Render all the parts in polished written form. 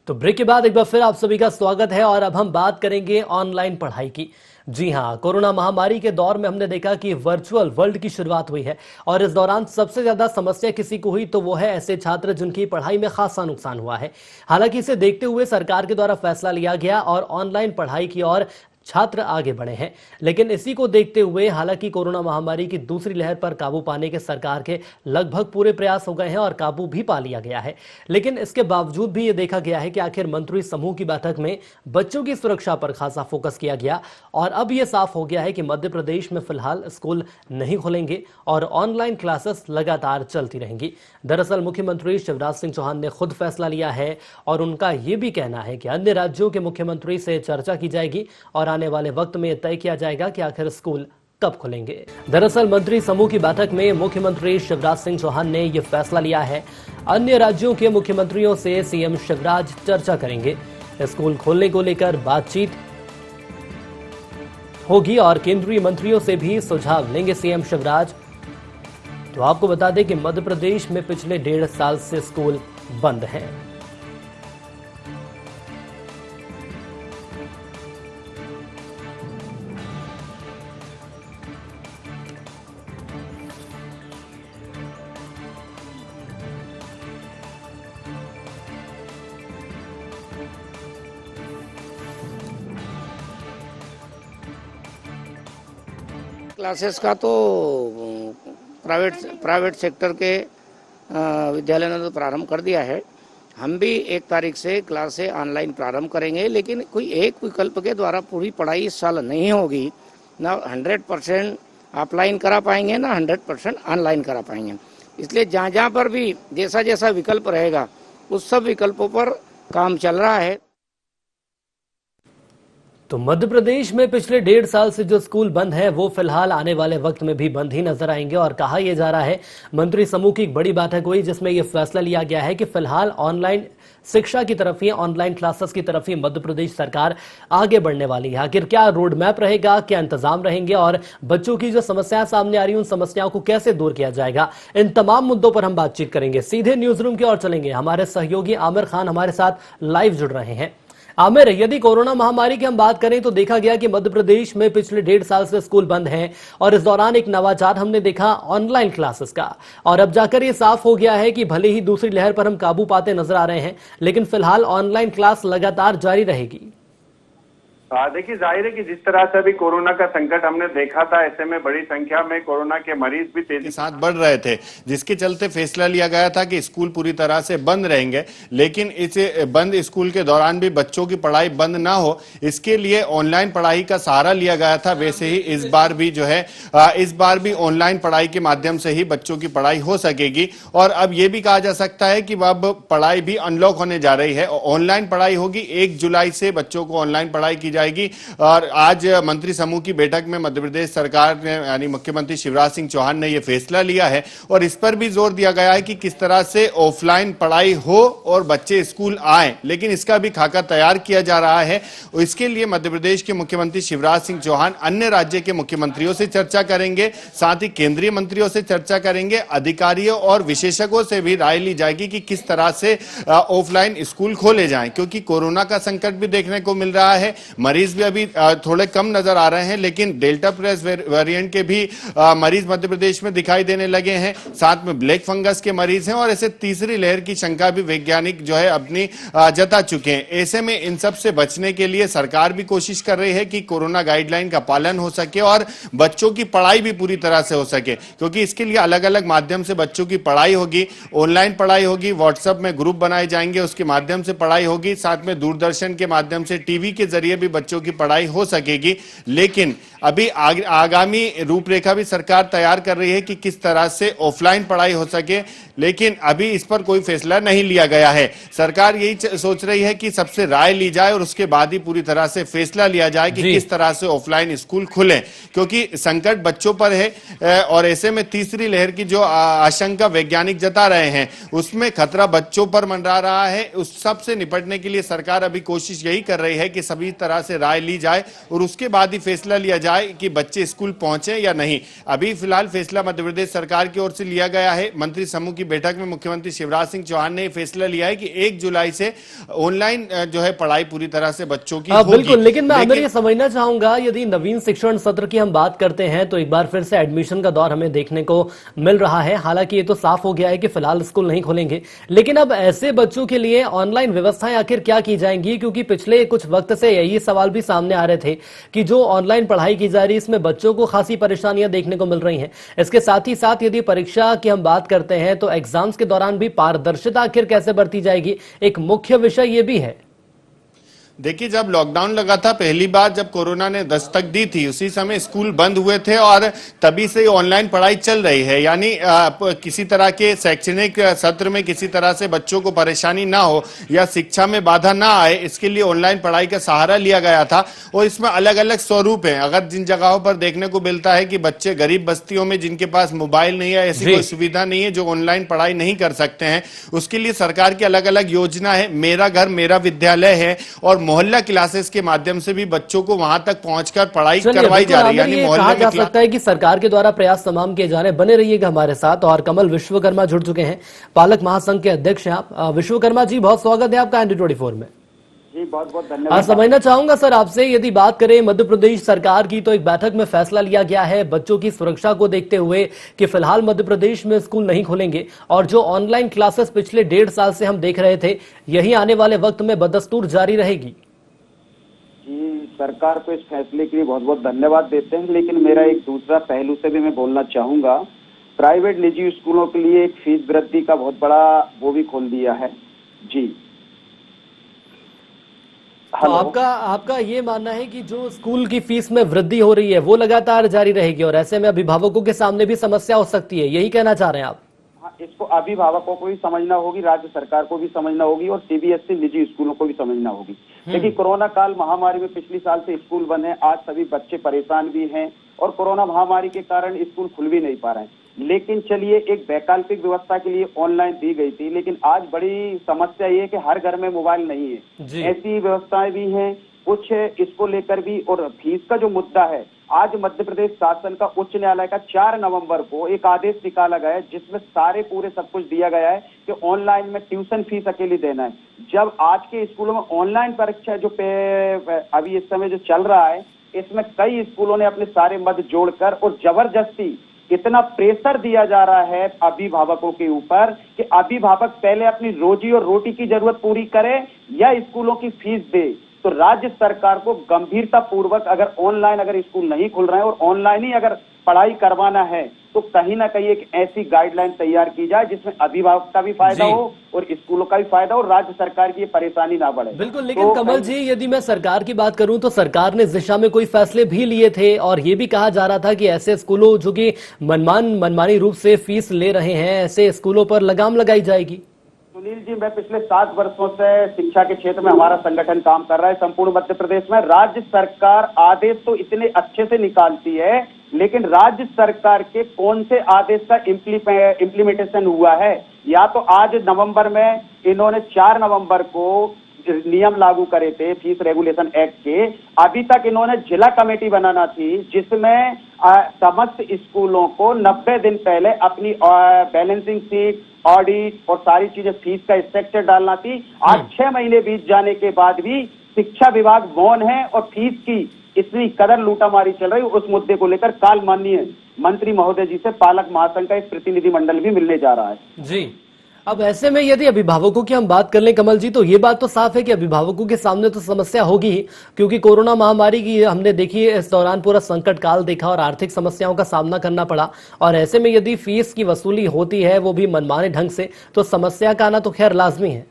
तो ब्रेक के बाद एक बार फिर आप सभी का स्वागत है और अब हम बात करेंगे ऑनलाइन पढ़ाई की। जी हां, कोरोना महामारी के दौर में हमने देखा कि वर्चुअल वर्ल्ड की शुरुआत हुई है और इस दौरान सबसे ज्यादा समस्या किसी को हुई तो वो है ऐसे छात्र जिनकी पढ़ाई में खासा नुकसान हुआ है। हालांकि इसे देखते हुए सरकार के द्वारा फैसला लिया गया और ऑनलाइन पढ़ाई की ओर छात्र आगे बढ़े हैं। लेकिन इसी को देखते हुए हालांकि कोरोना महामारी की दूसरी लहर पर काबू पाने के सरकार के लगभग पूरे प्रयास हो गए हैं और काबू भी पा लिया गया है। लेकिन इसके बावजूद भी ये देखा गया है कि आखिर मंत्री समूह की बैठक में बच्चों की सुरक्षा पर खासा फोकस किया गया और अब यह साफ हो गया है कि मध्य प्रदेश में फिलहाल स्कूल नहीं खुलेंगे और ऑनलाइन क्लासेस लगातार चलती रहेंगी। दरअसल मुख्यमंत्री शिवराज सिंह चौहान ने खुद फैसला लिया है और उनका यह भी कहना है कि अन्य राज्यों के मुख्यमंत्री से चर्चा की जाएगी और आने वाले वक्त में तय किया जाएगा कि आखिर स्कूल कब खुलेंगे। दरअसल मंत्री समूह की बैठक में मुख्यमंत्री शिवराज सिंह चौहान ने यह फैसला लिया है। अन्य राज्यों के मुख्यमंत्रियों से सीएम शिवराज चर्चा करेंगे। स्कूल खोलने को लेकर बातचीत होगी और केंद्रीय मंत्रियों से भी सुझाव लेंगे सीएम शिवराज। तो आपको बता दें कि मध्य प्रदेश में पिछले 1.5 साल से स्कूल बंद हैं। क्लासेस का तो प्राइवेट सेक्टर के विद्यालय ने तो प्रारंभ कर दिया है। हम भी 1 तारीख से क्लासें ऑनलाइन प्रारंभ करेंगे, लेकिन कोई एक विकल्प के द्वारा पूरी पढ़ाई इस साल नहीं होगी। ना 100% ऑफलाइन करा पाएंगे, ना 100% ऑनलाइन करा पाएंगे। इसलिए जहाँ जहाँ पर भी जैसा जैसा विकल्प रहेगा उस सब विकल्पों पर काम चल रहा है। तो मध्य प्रदेश में पिछले 1.5 साल से जो स्कूल बंद है वो फिलहाल आने वाले वक्त में भी बंद ही नजर आएंगे और कहा यह जा रहा है। मंत्री समूह की एक बड़ी बैठक हुई जिसमें यह फैसला लिया गया है कि फिलहाल ऑनलाइन शिक्षा की तरफ ही, ऑनलाइन क्लासेस की तरफ ही मध्य प्रदेश सरकार आगे बढ़ने वाली है। आखिर क्या रोड मैप रहेगा, क्या इंतजाम रहेंगे और बच्चों की जो समस्याएं सामने आ रही है उन समस्याओं को कैसे दूर किया जाएगा, इन तमाम मुद्दों पर हम बातचीत करेंगे। सीधे न्यूज रूम की ओर चलेंगे। हमारे सहयोगी आमिर खान हमारे साथ लाइव जुड़ रहे हैं। आमिर, यदि कोरोना महामारी की हम बात करें तो देखा गया कि मध्य प्रदेश में पिछले 1.5 साल से स्कूल बंद हैं और इस दौरान एक नवाचार हमने देखा ऑनलाइन क्लासेस का और अब जाकर ये साफ हो गया है कि भले ही दूसरी लहर पर हम काबू पाते नजर आ रहे हैं लेकिन फिलहाल ऑनलाइन क्लास लगातार जारी रहेगी। देखिए, जाहिर है कि जिस तरह से अभी कोरोना का संकट हमने देखा था, ऐसे में बड़ी संख्या में कोरोना के मरीज भी तेजी के साथ बढ़ रहे थे, जिसके चलते फैसला लिया गया था कि स्कूल पूरी तरह से बंद रहेंगे। लेकिन इस बंद स्कूल के दौरान भी बच्चों की पढ़ाई बंद ना हो, इसके लिए ऑनलाइन पढ़ाई का सहारा लिया गया था। वैसे ही इस बार भी जो है इस बार भी ऑनलाइन पढ़ाई के माध्यम से ही बच्चों की पढ़ाई हो सकेगी। और अब यह भी कहा जा सकता है कि अब पढ़ाई भी अनलॉक होने जा रही है। ऑनलाइन पढ़ाई होगी, 1 जुलाई से बच्चों को ऑनलाइन पढ़ाई की जाएगी। और आज मंत्री समूह की बैठक में मध्य प्रदेश सरकार ने यानी मुख्यमंत्री शिवराज सिंह चौहान ने यह फैसला लिया है और इस पर भी जोर दिया गया है कि किस तरह से ऑफलाइन पढ़ाई हो और बच्चे स्कूल आए, लेकिन इसका भी खाका तैयार किया जा रहा है। इसके लिए मध्य प्रदेश के मुख्यमंत्री शिवराज सिंह चौहान अन्य राज्य के मुख्यमंत्रियों से चर्चा करेंगे, साथ ही केंद्रीय मंत्रियों से चर्चा करेंगे, अधिकारियों और विशेषज्ञों से भी राय ली जाएगी कि किस तरह से ऑफलाइन स्कूल खोले जाएं, क्योंकि कोरोना का संकट भी देखने को मिल रहा है। मरीज भी अभी थोड़े कम नजर आ रहे हैं, लेकिन डेल्टा प्लस वेरिएंट के भी मरीज मध्य प्रदेश में दिखाई देने लगे हैं। साथ में ब्लैक फंगस के मरीज हैं और ऐसे तीसरी लहर की शंका भी वैज्ञानिक जो है अपनी जता चुके हैं। ऐसे में इन सब से बचने के लिए सरकार भी कोशिश कर रही है कि कोरोना गाइडलाइन का पालन हो सके और बच्चों की पढ़ाई भी पूरी तरह से हो सके, क्योंकि इसके लिए अलग अलग माध्यम से बच्चों की पढ़ाई होगी। ऑनलाइन पढ़ाई होगी, व्हाट्सएप में ग्रुप बनाए जाएंगे, उसके माध्यम से पढ़ाई होगी। साथ में दूरदर्शन के माध्यम से, टीवी के जरिए भी बच्चों की पढ़ाई हो सकेगी। लेकिन अभी आगामी रूपरेखा भी सरकार तैयार कर रही है कि किस तरह से ऑफलाइन पढ़ाई हो सके, लेकिन अभी इस पर कोई फैसला नहीं लिया गया है। सरकार यही सोच रही है कि सबसे राय ली जाए और उसके बाद ही पूरी तरह से फैसला लिया जाए कि किस तरह से ऑफलाइन स्कूल खुले, क्योंकि संकट बच्चों पर है और ऐसे में तीसरी लहर की जो आशंका वैज्ञानिक जता रहे हैं उसमें खतरा बच्चों पर मंडरा रहा है। उस सब से निपटने के लिए सरकार अभी कोशिश यही कर रही है कि सभी तरह से राय ली जाए और उसके बाद ही फैसला लिया जाए जाए कि बच्चे स्कूल पहुंचे या नहीं। अभी फिलहाल फैसला मध्य प्रदेश सरकार की ओर से लिया गया है। मंत्री समूह की बैठक में मुख्यमंत्री शिवराज सिंह चौहान ने फैसला लिया है कि 1 जुलाई से ऑनलाइन जो है पढ़ाई पूरी तरह से बच्चों की होगी। बिल्कुल, लेकिन मैं अंदर ये समझना चाहूंगा, यदि नवीन शिक्षण सत्र की हम बात करते हैं तो एक बार फिर से एडमिशन का दौर हमें देखने को मिल रहा है। हालांकि ये तो साफ हो गया है कि फिलहाल स्कूल नहीं खोलेंगे, लेकिन अब ऐसे बच्चों के लिए ऑनलाइन व्यवस्थाएं आखिर क्या की जाएंगी? क्योंकि पिछले कुछ वक्त से यही सवाल भी सामने आ रहे थे कि जो ऑनलाइन पढ़ाई की जा रही है इसमें बच्चों को खासी परेशानियां देखने को मिल रही हैं। इसके साथ ही साथ यदि परीक्षा की हम बात करते हैं तो एग्जाम्स के दौरान भी पारदर्शिता आखिर कैसे बरती जाएगी, एक मुख्य विषय ये भी है। देखिए, जब लॉकडाउन लगा था पहली बार, जब कोरोना ने दस्तक दी थी, उसी समय स्कूल बंद हुए थे और तभी से ऑनलाइन पढ़ाई चल रही है। यानी किसी तरह के शैक्षणिक सत्र में किसी तरह से बच्चों को परेशानी ना हो या शिक्षा में बाधा ना आए, इसके लिए ऑनलाइन पढ़ाई का सहारा लिया गया था। और इसमें अलग अलग स्वरूप हैं। अगर जिन जगहों पर देखने को मिलता है कि बच्चे गरीब बस्तियों में जिनके पास मोबाइल नहीं है, ऐसी कोई सुविधा नहीं है, जो ऑनलाइन पढ़ाई नहीं कर सकते हैं, उसके लिए सरकार की अलग अलग योजना है। मेरा घर मेरा विद्यालय है और मोहल्ला क्लासेस के माध्यम से भी बच्चों को वहां तक पहुंचकर पढ़ाई करवाई जा रही है। यानी मोहल्ले में कहा जा सकता है कि सरकार के द्वारा प्रयास तमाम किए जा रहे हैं। बने रहिएगा हमारे साथ। और कमल विश्वकर्मा जुड़ चुके हैं, पालक महासंघ के अध्यक्ष हैं आप। विश्वकर्मा जी, बहुत स्वागत है आपका ND24 में। जी बहुत बहुत धन्यवाद। समझना चाहूंगा सर आपसे, यदि बात करें मध्य प्रदेश सरकार की, तो एक बैठक में फैसला लिया गया है बच्चों की सुरक्षा को देखते हुए कि फिलहाल मध्य प्रदेश में स्कूल नहीं खुलेंगे और जो ऑनलाइन क्लासेस पिछले 1.5 साल से हम देख रहे थे, यही आने वाले वक्त में बदस्तूर जारी रहेगी। जी, सरकार को इस फैसले के लिए बहुत बहुत धन्यवाद देते हैं, लेकिन मेरा एक दूसरा पहलू से भी मैं बोलना चाहूंगा। प्राइवेट निजी स्कूलों के लिए एक फीस वृद्धि का बहुत बड़ा वो भी खोल दिया है। जी तो आपका ये मानना है कि जो स्कूल की फीस में वृद्धि हो रही है वो लगातार जारी रहेगी और ऐसे में अभिभावकों के सामने भी समस्या हो सकती है, यही कहना चाह रहे हैं आप? हाँ, इसको अभिभावकों को भी समझना होगी, राज्य सरकार को भी समझना होगी और CBSE निजी स्कूलों को भी समझना होगी। देखिए, कोरोना काल महामारी में पिछली साल से स्कूल बंद है। आज सभी बच्चे परेशान भी हैं और कोरोना महामारी के कारण स्कूल खुल भी नहीं पा रहे हैं। लेकिन चलिए, एक वैकल्पिक व्यवस्था के लिए ऑनलाइन दी गई थी, लेकिन आज बड़ी समस्या ये है कि हर घर में मोबाइल नहीं है। ऐसी व्यवस्थाएं भी हैं कुछ इसको लेकर भी। और फीस का जो मुद्दा है, आज मध्य प्रदेश शासन का उच्च न्यायालय का 4 नवंबर को एक आदेश निकाला गया है जिसमें सारे पूरे सब कुछ दिया गया है कि ऑनलाइन में ट्यूशन फीस अकेली देना है। जब आज के स्कूलों में ऑनलाइन परीक्षा जो अभी इस समय जो चल रहा है, इसमें कई स्कूलों ने अपने सारे मद जोड़कर और जबरदस्ती इतना प्रेशर दिया जा रहा है अभिभावकों के ऊपर कि अभिभावक पहले अपनी रोजी और रोटी की जरूरत पूरी करे या स्कूलों की फीस दे। तो राज्य सरकार को गंभीरता पूर्वक अगर स्कूल नहीं खुल रहे हैं और ऑनलाइन ही अगर पढ़ाई करवाना है तो कहीं ना कहीं एक ऐसी गाइडलाइन तैयार की जाए जिसमें अभिभावक का भी फायदा हो और स्कूलों का भी फायदा हो और राज्य सरकार की परेशानी ना बढ़े। बिल्कुल, लेकिन तो कमल जी, यदि मैं सरकार की बात करूं तो सरकार ने इस दिशा में कोई फैसले भी लिए थे और ये भी कहा जा रहा था कि ऐसे स्कूलों जो कि मनमानी रूप से फीस ले रहे हैं, ऐसे स्कूलों पर लगाम लगाई जाएगी। सुनील जी, मैं पिछले 7 वर्षों से शिक्षा के क्षेत्र में हमारा संगठन काम कर रहा है संपूर्ण मध्य प्रदेश में। राज्य सरकार आदेश तो इतने अच्छे से निकालती है, लेकिन राज्य सरकार के कौन से आदेश का इम्प्लीमेंटेशन हुआ है? या तो आज नवंबर में इन्होंने 4 नवंबर को नियम लागू करे थे फीस रेगुलेशन एक्ट के, अभी तक इन्होंने जिला कमेटी बनाना थी जिसमें समस्त स्कूलों को 90 दिन पहले अपनी बैलेंसिंग शीट, ऑडिट और सारी चीजें फीस का स्ट्रक्चर डालना थी। आज 6 महीने बीत जाने के बाद भी शिक्षा विभाग मौन है और फीस की इतनी कदर लूटामारी चल रही है। उस मुद्दे को लेकर काल माननीय मंत्री महोदय जी से पालक महासंघ का एक प्रतिनिधि मंडल भी मिलने जा रहा है। जी, अब ऐसे में यदि अभिभावकों की हम बात कर लें कमल जी, तो ये बात तो साफ है कि अभिभावकों के सामने तो समस्या होगी ही, क्योंकि कोरोना महामारी की हमने देखी इस दौरान पूरा संकट काल देखा और आर्थिक समस्याओं का सामना करना पड़ा। और ऐसे में यदि फीस की वसूली होती है वो भी मनमाने ढंग से, तो समस्या का आना तो खैर लाजमी है।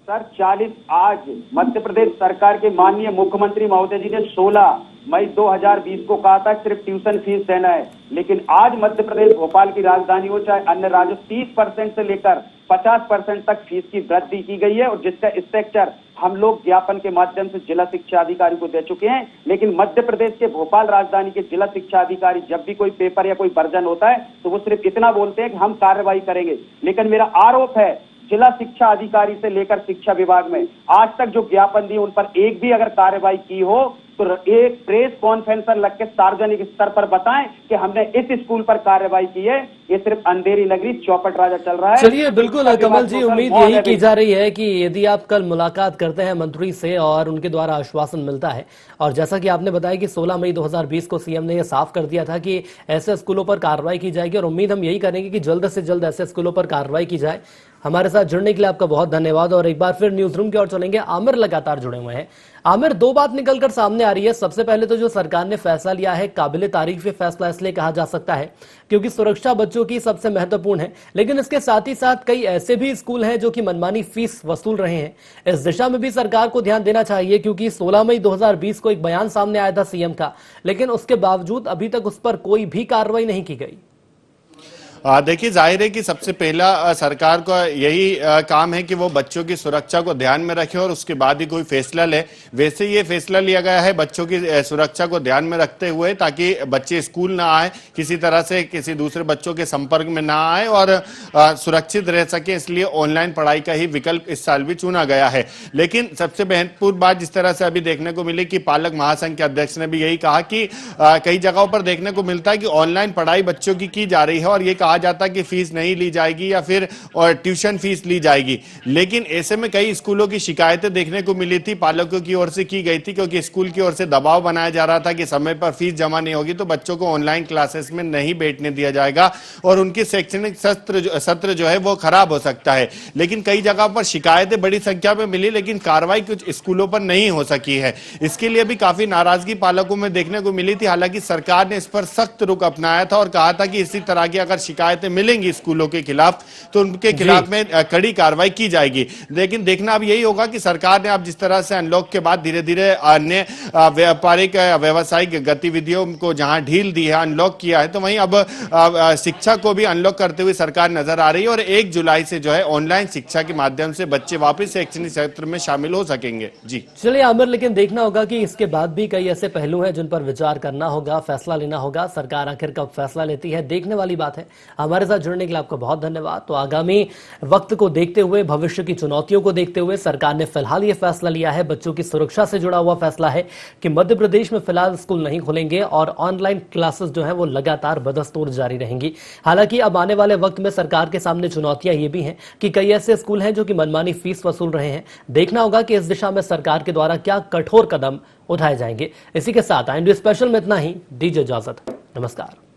सर, आज मध्य प्रदेश सरकार के माननीय मुख्यमंत्री महोदय जी ने 16 मई 2020 को कहा था सिर्फ ट्यूशन फीस देना है, लेकिन आज मध्य प्रदेश भोपाल की राजधानी हो चाहे अन्य राज्यों 30% से लेकर 50% तक फीस की वृद्धि की गई है और जिसका स्ट्रक्चर हम लोग ज्ञापन के माध्यम से जिला शिक्षा अधिकारी को दे चुके हैं। लेकिन मध्य प्रदेश के भोपाल राजधानी के जिला शिक्षा अधिकारी जब भी कोई पेपर या कोई वर्जन होता है तो वो सिर्फ इतना बोलते हैं कि हम कार्रवाई करेंगे, लेकिन मेरा आरोप है जिला शिक्षा अधिकारी से लेकर शिक्षा विभाग में आज तक जो ज्ञापन दिए उन पर एक भी अगर कार्रवाई की हो तो एक प्रेस कॉन्फ्रेंस लग के सार्वजनिक स्तर पर बताएं कि हमने इस स्कूल पर कार्रवाई की है। ये सिर्फ अंधेरी नगरी चौपट राजा चल रहा है। चलिए बिल्कुल कमल जी, उम्मीद यही की जा रही है कि यदि आप कल मुलाकात करते हैं मंत्री से और उनके द्वारा आश्वासन मिलता है, और जैसा कि आपने बताया कि 16 मई 2020 को सीएम ने यह साफ कर दिया था कि ऐसे स्कूलों पर कार्रवाई की जाएगी, और उम्मीद हम यही करेंगे कि जल्द से जल्द ऐसे स्कूलों पर कार्रवाई की जाए। हमारे साथ जुड़ने के लिए आपका बहुत धन्यवाद। और एक बार फिर न्यूज रूम की ओर चलेंगे। आमिर लगातार जुड़े हुए हैं। आमिर, दो बात निकलकर सामने आ रही है। सबसे पहले तो जो सरकार ने फैसला लिया है, काबिले तारीफ ये फैसला इसलिए कहा जा सकता है क्योंकि सुरक्षा बच्चों की सबसे महत्वपूर्ण है, लेकिन इसके साथ ही साथ कई ऐसे भी स्कूल हैं जो कि मनमानी फीस वसूल रहे हैं। इस दिशा में भी सरकार को ध्यान देना चाहिए, क्योंकि 16 मई 2020 को एक बयान सामने आया था सीएम का, लेकिन उसके बावजूद अभी तक उस पर कोई भी कार्रवाई नहीं की गई। देखिए, जाहिर है कि सबसे पहला सरकार का यही काम है कि वो बच्चों की सुरक्षा को ध्यान में रखे और उसके बाद ही कोई फैसला ले। वैसे ये फैसला लिया गया है बच्चों की सुरक्षा को ध्यान में रखते हुए, ताकि बच्चे स्कूल ना आए, किसी तरह से किसी दूसरे बच्चों के संपर्क में ना आए और सुरक्षित रह सके। इसलिए ऑनलाइन पढ़ाई का ही विकल्प इस साल भी चुना गया है। लेकिन सबसे महत्वपूर्ण बात जिस तरह से अभी देखने को मिली कि पालक महासंघ के अध्यक्ष ने भी यही कहा कि कई जगहों पर देखने को मिलता है कि ऑनलाइन पढ़ाई बच्चों की जा रही है और ये कहा जाता कि फीस नहीं ली जाएगी या फिर और ट्यूशन फीस ली जाएगी। लेकिन ऐसे में कई स्कूलों की शिकायतें देखने को मिली थी, पालकों की ओर से की गई थी, क्योंकि स्कूल की ओर से दबाव बनाया जा रहा था कि समय पर फीस जमा नहीं होगी तो बच्चों को ऑनलाइन क्लासेस में नहीं बैठने दिया जाएगा और उनकी शैक्षणिक सत्र जो है वो खराब हो सकता है। लेकिन कई जगह पर शिकायतें बड़ी संख्या में मिली, लेकिन कार्रवाई कुछ स्कूलों पर नहीं हो सकी है। इसके लिए भी काफी नाराजगी पालकों में देखने को मिली थी। हालांकि सरकार ने इस पर सख्त रुख अपनाया था और कहा था कि इसी तरह की अगर शिकायतें मिलेंगी स्कूलों के खिलाफ तो उनके खिलाफ में कड़ी कार्रवाई की जाएगी। लेकिन देखना अब यही होगा कि सरकार ने अब जिस तरह से अनलॉक के बाद धीरे धीरे अन्य व्यापारिक व्यवसायिक गतिविधियों को जहां ढील दी है, अनलॉक किया है, तो वहीं अब शिक्षा को भी अनलॉक करते हुए सरकार नजर आ रही है और 1 जुलाई से जो है ऑनलाइन शिक्षा के माध्यम से बच्चे वापस शैक्षणिक क्षेत्र में शामिल हो सकेंगे। जी चलिए आमिर, लेकिन देखना होगा कि इसके बाद भी कई ऐसे पहलू हैं जिन पर विचार करना होगा, फैसला लेना होगा। सरकार आखिर कब फैसला लेती है, देखने वाली बात है। हमारे साथ जुड़ने के लिए आपका बहुत धन्यवाद। तो आगामी वक्त को देखते हुए, भविष्य की चुनौतियों को देखते हुए सरकार ने फिलहाल ये फैसला लिया है, बच्चों की सुरक्षा से जुड़ा हुआ फैसला है कि मध्य प्रदेश में फिलहाल स्कूल नहीं खुलेंगे और ऑनलाइन क्लासेस जो है वो लगातार बदस्तूर जारी रहेंगी। हालांकि अब आने वाले वक्त में सरकार के सामने चुनौतियां ये भी हैं कि कई ऐसे स्कूल हैं जो कि मनमानी फीस वसूल रहे हैं। देखना होगा कि इस दिशा में सरकार के द्वारा क्या कठोर कदम उठाए जाएंगे। इसी के साथ इंडिया स्पेशल में इतना ही। दीजिए इजाजत, नमस्कार।